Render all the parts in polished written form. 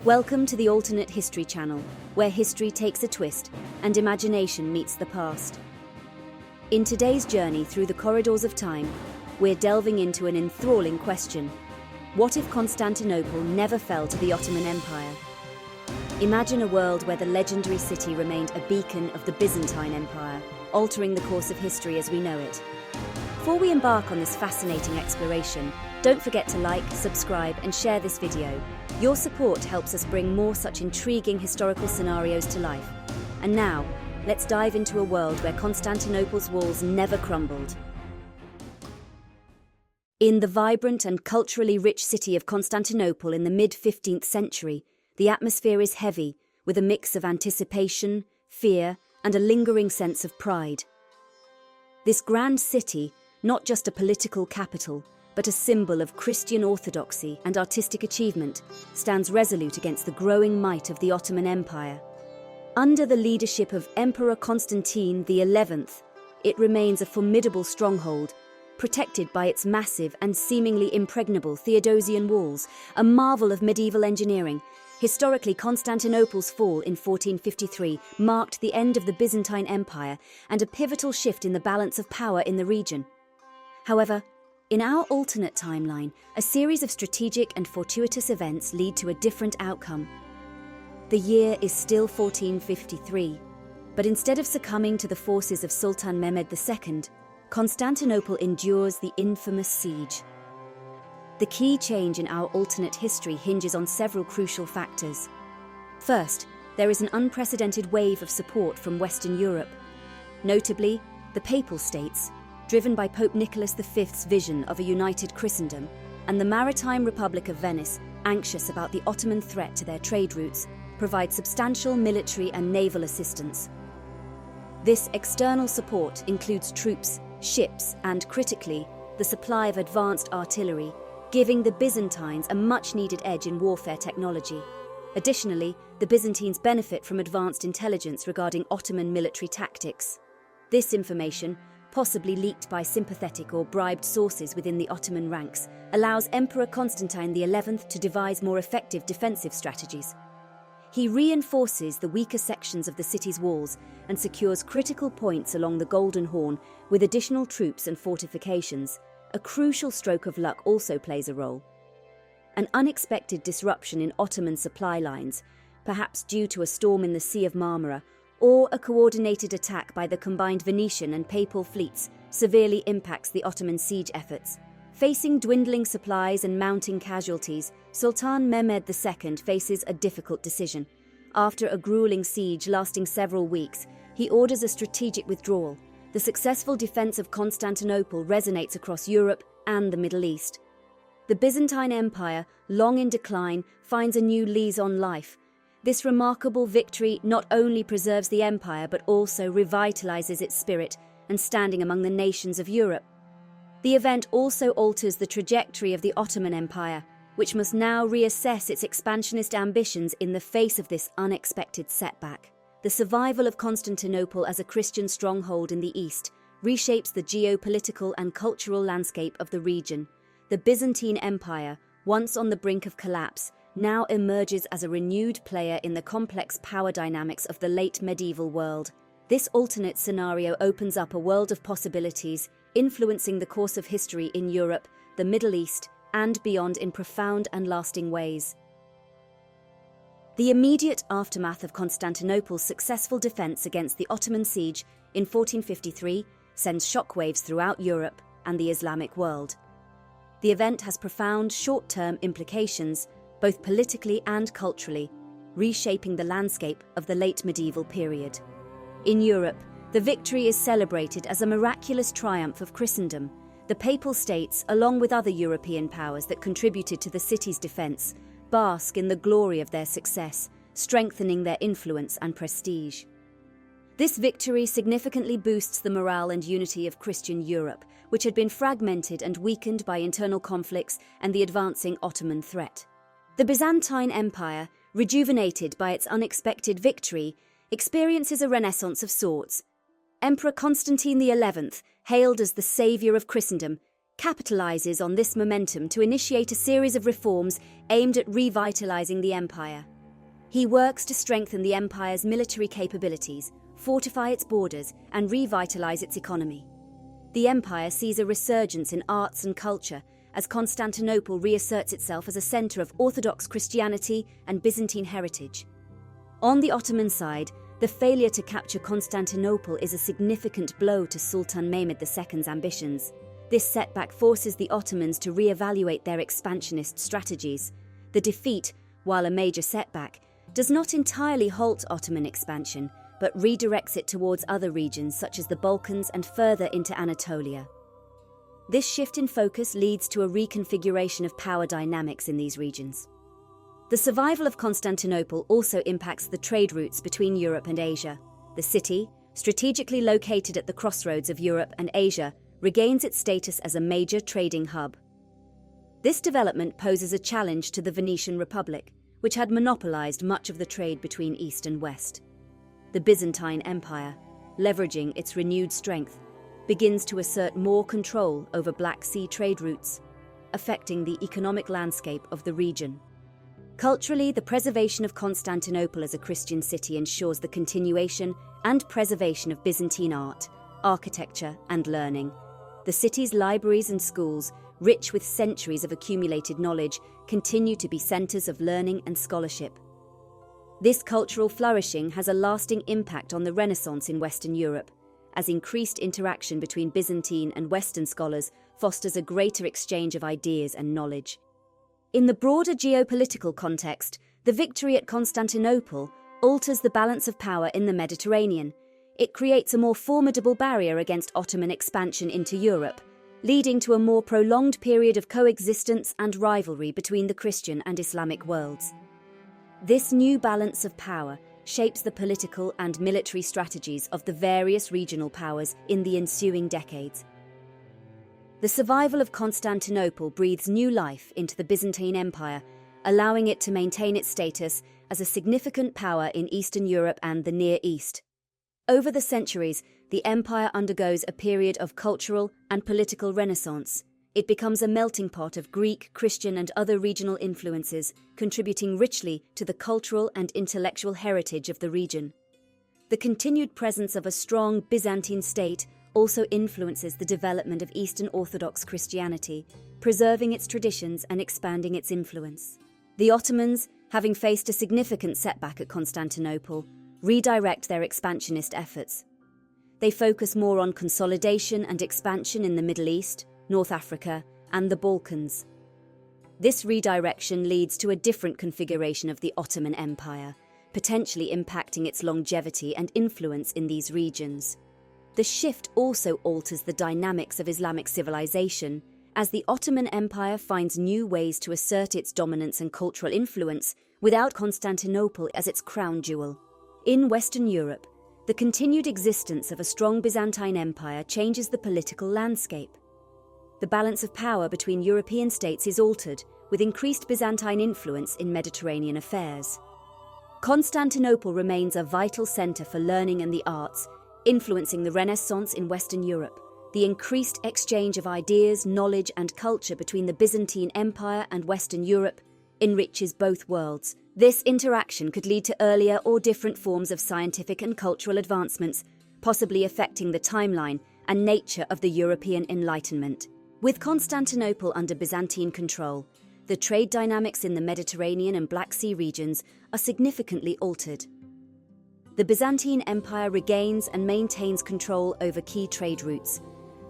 Welcome to the Alternate History Channel, where history takes a twist and imagination meets the past. In today's journey through the corridors of time, we're delving into an enthralling question. What if Constantinople never fell to the Ottoman Empire? Imagine a world where the legendary city remained a beacon of the Byzantine Empire, altering the course of history as we know it. Before we embark on this fascinating exploration, don't forget to like, subscribe, and share this video. Your support helps us bring more such intriguing historical scenarios to life. And now, let's dive into a world where Constantinople's walls never crumbled. In the vibrant and culturally rich city of Constantinople in the mid-15th century, the atmosphere is heavy, with a mix of anticipation, fear, and a lingering sense of pride. This grand city, not just a political capital, but a symbol of Christian orthodoxy and artistic achievement, stands resolute against the growing might of the Ottoman Empire. Under the leadership of Emperor Constantine XI, it remains a formidable stronghold, protected by its massive and seemingly impregnable Theodosian walls, a marvel of medieval engineering. Historically, Constantinople's fall in 1453 marked the end of the Byzantine Empire and a pivotal shift in the balance of power in the region. However, in our alternate timeline, a series of strategic and fortuitous events lead to a different outcome. The year is still 1453, but instead of succumbing to the forces of Sultan Mehmed II, Constantinople endures the infamous siege. The key change in our alternate history hinges on several crucial factors. First, there is an unprecedented wave of support from Western Europe, notably the Papal States, driven by Pope Nicholas V's vision of a united Christendom, and the Maritime Republic of Venice, anxious about the Ottoman threat to their trade routes, provide substantial military and naval assistance. This external support includes troops, ships, and, critically, the supply of advanced artillery, giving the Byzantines a much-needed edge in warfare technology. Additionally, the Byzantines benefit from advanced intelligence regarding Ottoman military tactics. This information, possibly leaked by sympathetic or bribed sources within the Ottoman ranks, allows Emperor Constantine XI to devise more effective defensive strategies. He reinforces the weaker sections of the city's walls and secures critical points along the Golden Horn with additional troops and fortifications. A crucial stroke of luck also plays a role. An unexpected disruption in Ottoman supply lines, perhaps due to a storm in the Sea of Marmara, or a coordinated attack by the combined Venetian and Papal fleets, severely impacts the Ottoman siege efforts. Facing dwindling supplies and mounting casualties, Sultan Mehmed II faces a difficult decision. After a grueling siege lasting several weeks, he orders a strategic withdrawal. The successful defense of Constantinople resonates across Europe and the Middle East. The Byzantine Empire, long in decline, finds a new lease on life. This remarkable victory not only preserves the empire but also revitalizes its spirit and standing among the nations of Europe. The event also alters the trajectory of the Ottoman Empire, which must now reassess its expansionist ambitions in the face of this unexpected setback. The survival of Constantinople as a Christian stronghold in the East reshapes the geopolitical and cultural landscape of the region. The Byzantine Empire, once on the brink of collapse, now emerges as a renewed player in the complex power dynamics of the late medieval world. This alternate scenario opens up a world of possibilities, influencing the course of history in Europe, the Middle East, and beyond in profound and lasting ways. The immediate aftermath of Constantinople's successful defense against the Ottoman siege in 1453 sends shockwaves throughout Europe and the Islamic world. The event has profound short-term implications, both politically and culturally, reshaping the landscape of the late medieval period. In Europe, the victory is celebrated as a miraculous triumph of Christendom. The Papal States, along with other European powers that contributed to the city's defense, bask in the glory of their success, strengthening their influence and prestige. This victory significantly boosts the morale and unity of Christian Europe, which had been fragmented and weakened by internal conflicts and the advancing Ottoman threat. The Byzantine Empire, rejuvenated by its unexpected victory, experiences a renaissance of sorts. Emperor Constantine XI, hailed as the savior of Christendom, capitalizes on this momentum to initiate a series of reforms aimed at revitalizing the empire. He works to strengthen the empire's military capabilities, fortify its borders, and revitalize its economy. The empire sees a resurgence in arts and culture as Constantinople reasserts itself as a center of Orthodox Christianity and Byzantine heritage. On the Ottoman side, the failure to capture Constantinople is a significant blow to Sultan Mehmed II's ambitions. This setback forces the Ottomans to re-evaluate their expansionist strategies. The defeat, while a major setback, does not entirely halt Ottoman expansion, but redirects it towards other regions such as the Balkans and further into Anatolia. This shift in focus leads to a reconfiguration of power dynamics in these regions. The survival of Constantinople also impacts the trade routes between Europe and Asia. The city, strategically located at the crossroads of Europe and Asia, regains its status as a major trading hub. This development poses a challenge to the Venetian Republic, which had monopolized much of the trade between East and West. The Byzantine Empire, leveraging its renewed strength, begins to assert more control over Black Sea trade routes, affecting the economic landscape of the region. Culturally, the preservation of Constantinople as a Christian city ensures the continuation and preservation of Byzantine art, architecture, and learning. The city's libraries and schools, rich with centuries of accumulated knowledge, continue to be centers of learning and scholarship. This cultural flourishing has a lasting impact on the Renaissance in Western Europe, as increased interaction between Byzantine and Western scholars fosters a greater exchange of ideas and knowledge. In the broader geopolitical context, the victory at Constantinople alters the balance of power in the Mediterranean. It creates a more formidable barrier against Ottoman expansion into Europe, leading to a more prolonged period of coexistence and rivalry between the Christian and Islamic worlds. This new balance of power shapes the political and military strategies of the various regional powers in the ensuing decades. The survival of Constantinople breathes new life into the Byzantine Empire, allowing it to maintain its status as a significant power in Eastern Europe and the Near East. Over the centuries, the empire undergoes a period of cultural and political renaissance. It becomes a melting pot of Greek, Christian, and other regional influences, contributing richly to the cultural and intellectual heritage of the region. The continued presence of a strong Byzantine state also influences the development of Eastern Orthodox Christianity, preserving its traditions and expanding its influence. The Ottomans, having faced a significant setback at Constantinople, redirect their expansionist efforts. They focus more on consolidation and expansion in the Middle East, North Africa, and the Balkans. This redirection leads to a different configuration of the Ottoman Empire, potentially impacting its longevity and influence in these regions. The shift also alters the dynamics of Islamic civilization, as the Ottoman Empire finds new ways to assert its dominance and cultural influence without Constantinople as its crown jewel. In Western Europe, the continued existence of a strong Byzantine Empire changes the political landscape. The balance of power between European states is altered, with increased Byzantine influence in Mediterranean affairs. Constantinople remains a vital center for learning and the arts, influencing the Renaissance in Western Europe. The increased exchange of ideas, knowledge, and culture between the Byzantine Empire and Western Europe enriches both worlds. This interaction could lead to earlier or different forms of scientific and cultural advancements, possibly affecting the timeline and nature of the European Enlightenment. With Constantinople under Byzantine control, the trade dynamics in the Mediterranean and Black Sea regions are significantly altered. The Byzantine Empire regains and maintains control over key trade routes,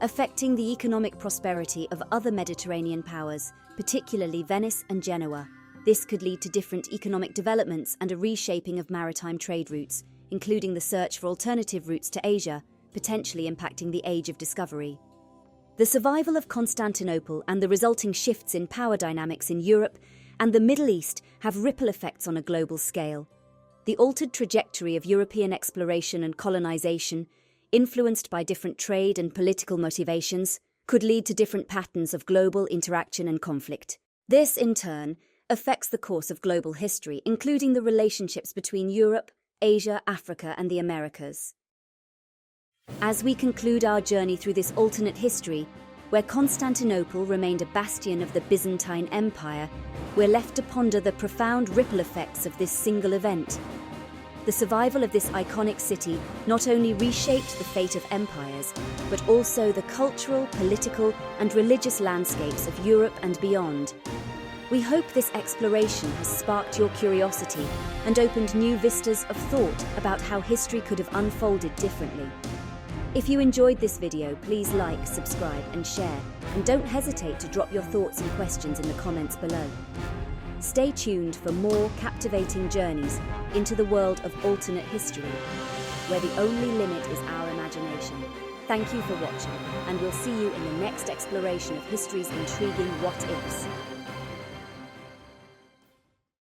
affecting the economic prosperity of other Mediterranean powers, particularly Venice and Genoa. This could lead to different economic developments and a reshaping of maritime trade routes, including the search for alternative routes to Asia, potentially impacting the Age of Discovery. The survival of Constantinople and the resulting shifts in power dynamics in Europe and the Middle East have ripple effects on a global scale. The altered trajectory of European exploration and colonization, influenced by different trade and political motivations, could lead to different patterns of global interaction and conflict. This, in turn, affects the course of global history, including the relationships between Europe, Asia, Africa, and the Americas. As we conclude our journey through this alternate history, Where Constantinople remained a bastion of the Byzantine Empire, we're left to ponder the profound ripple effects of this single event. The survival of this iconic city not only reshaped the fate of empires, but also the cultural, political, and religious landscapes of Europe and beyond. We hope this exploration has sparked your curiosity and opened new vistas of thought about how history could have unfolded differently. If you enjoyed this video, please like, subscribe, and share, and don't hesitate to drop your thoughts and questions in the comments below. Stay tuned for more captivating journeys into the world of alternate history, where the only limit is our imagination. Thank you for watching, and we'll see you in the next exploration of history's intriguing what-ifs.